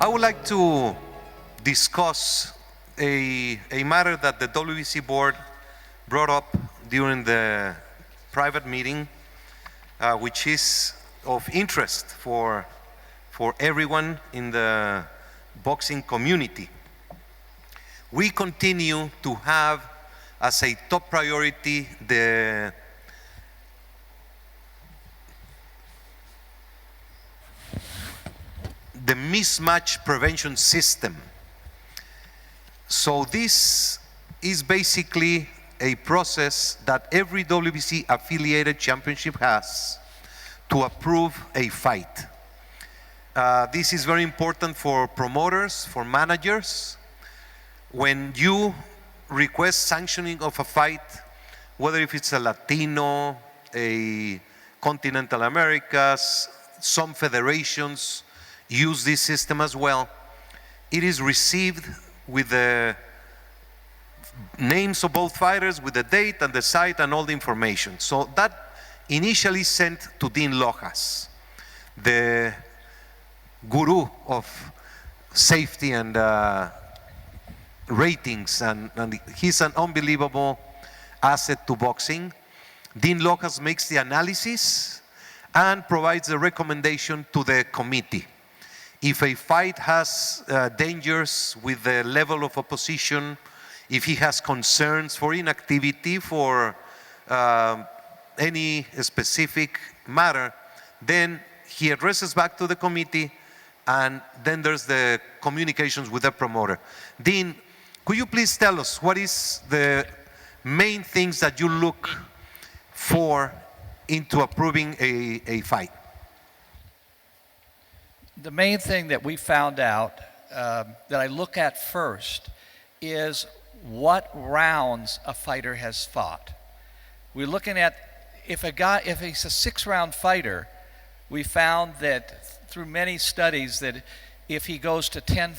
I would like to discuss a matter that the WBC board brought up during the private meeting, which is of interest for everyone in the boxing community. We continue to have as a top priority the mismatch prevention system. So this is basically a process that every WBC affiliated championship has to approve a fight. This is very important for promoters, for managers. When you request sanctioning of a fight, whether if it's a Latino, a Continental Americas, some federations use this system as well, it is received with the names of both fighters, with the date and the site and all the information. So that initially sent to Dean Lohuis, the guru of safety and ratings, and he's an unbelievable asset to boxing. Dean Lohuis makes the analysis and provides a recommendation to the committee. If a fight has dangers with the level of opposition, if he has concerns for inactivity, for any specific matter, then he addresses back to the committee, and then there's the communications with the promoter. Dean, could you please tell us what is the main things that you look for into approving a fight? The main thing that we found out that I look at first is what rounds a fighter has fought. We're looking at if he's a 6-round fighter, we found that through many studies that if he goes to 10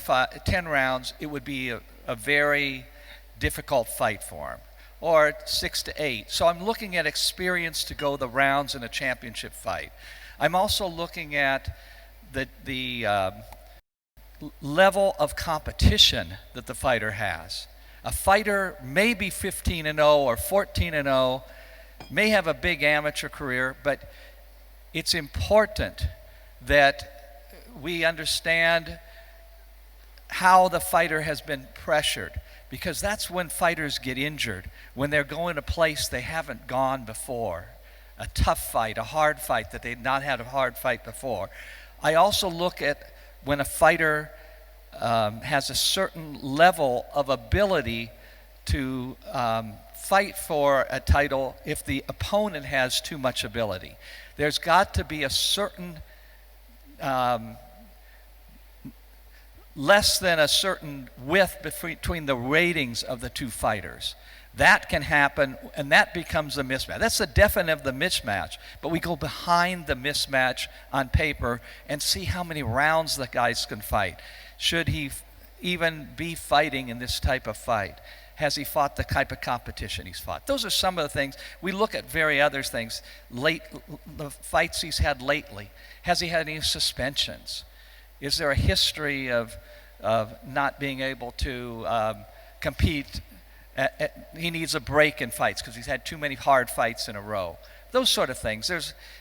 rounds, it would be a very difficult fight for him, or 6 to 8. So I'm looking at experience to go the rounds in a championship fight. I'm also looking at the level of competition that the fighter has. A fighter may be 15-0 or 14-0, may have a big amateur career, but it's important that we understand how the fighter has been pressured, because that's when fighters get injured, when they're going to a place they haven't gone before. A tough fight, a hard fight that they've not had a hard fight before. I also look at when a fighter has a certain level of ability to fight for a title if the opponent has too much ability. There's got to be a certain less than a certain width between the ratings of the two fighters. That can happen, and that becomes a mismatch. That's the definition of the mismatch, but we go behind the mismatch on paper and see how many rounds the guys can fight. Should he even be fighting in this type of fight? Has he fought the type of competition he's fought? Those are some of the things. We look at very other things. The fights he's had lately. Has he had any suspensions? Is there a history of not being able to compete? He needs a break in fights because he's had too many hard fights in a row. Those sort of things.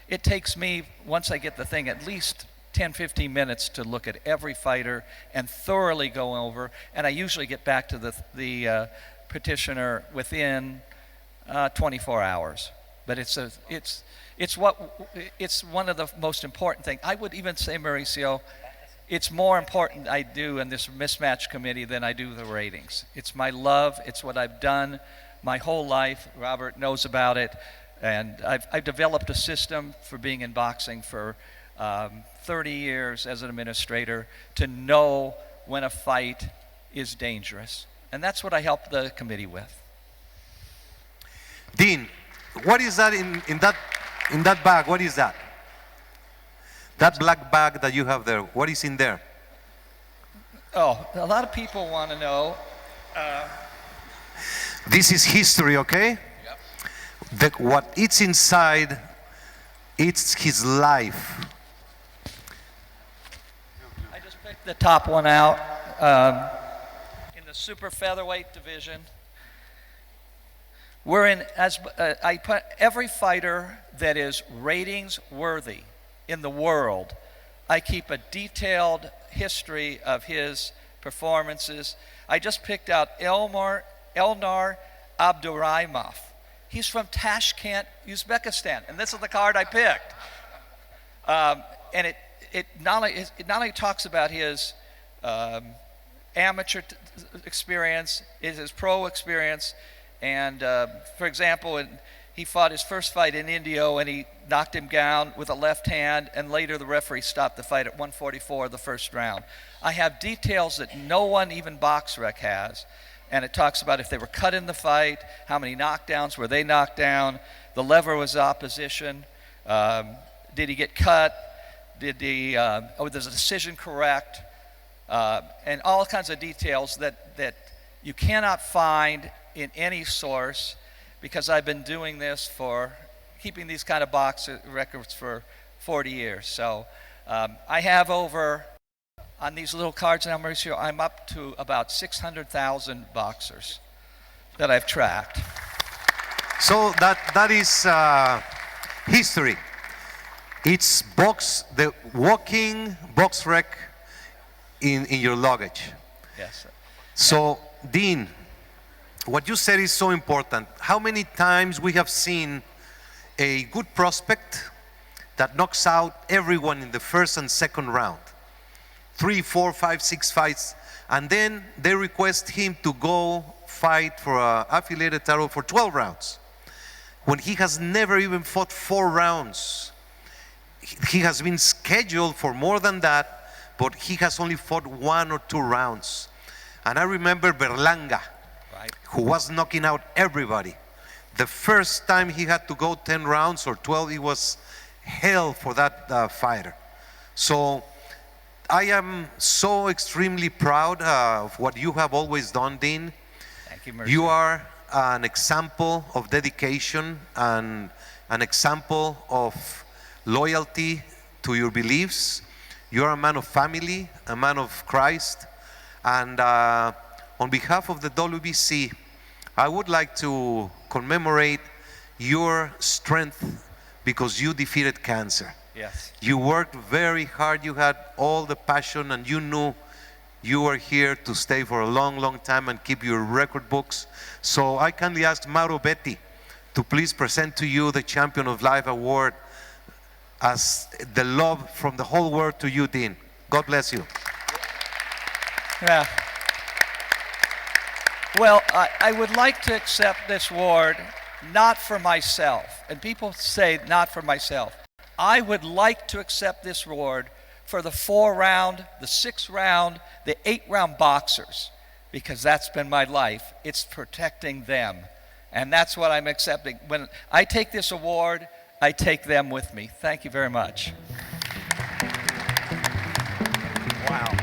It takes me, once I get the thing, at least 10-15 minutes to look at every fighter and thoroughly go over, and I usually get back to the petitioner within 24 hours. But it's one of the most important things. I would even say, Mauricio, it's more important I do in this mismatch committee than I do the ratings. It's my love. It's what I've done my whole life. Robert knows about it. And I've developed a system for being in boxing for 30 years as an administrator to know when a fight is dangerous. And that's what I help the committee with. Dean, what is that in that bag? What is that? That black bag that you have there, what is in there? Oh, a lot of people want to know. This is history, okay? Yep. What it's inside, it's his life. the top one out in the super featherweight division. We're in, I put every fighter that is ratings worthy in the world. I keep a detailed history of his performances. I just picked out Elnar Abduraimov. He's from Tashkent, Uzbekistan, and this is the card I picked. And it not only talks about his amateur experience, his pro experience, and for example, he fought his first fight in Indio and he knocked him down with a left hand, and later the referee stopped the fight at 144 the first round. I have details that no one, even BoxRec, has. And it talks about if they were cut in the fight, how many knockdowns were they knocked down, the lever was opposition, did he get cut, was the decision correct, and all kinds of details that you cannot find in any source, because I've been doing this keeping these kind of box records for 40 years. So I have on these little cards now, Mauricio, I'm up to about 600,000 boxers that I've tracked. So that is history. It's the walking box rec in your luggage. Yes. So, Dean, what you said is so important. How many times we have seen a good prospect that knocks out everyone in the first and second round? 3, 4, 5, 6 fights, and then they request him to go fight for an affiliated title for 12 rounds, when he has never even fought 4 rounds. He has been scheduled for more than that, but he has only fought 1 or 2 rounds. And I remember Berlanga, right, who was knocking out everybody. The first time he had to go 10 rounds or 12, it was hell for that fighter. So I am so extremely proud of what you have always done, Dean. Thank you, Mercy. You are an example of dedication and an example of loyalty to your beliefs. You're a man of family, a man of Christ. And on behalf of the WBC, I would like to commemorate your strength because you defeated cancer. Yes. You worked very hard, you had all the passion, and you knew you were here to stay for a long, long time and keep your record books. So I kindly ask Mauro Betti to please present to you the Champion of Life Award as the love from the whole world to you, Dean. God bless you. Yeah. Well, I would like to accept this award not for myself, and people say not for myself. I would like to accept this award for the 4-round, the 6-round, the 8-round boxers, because that's been my life. It's protecting them, and that's what I'm accepting. When I take this award, I take them with me. Thank you very much. Wow.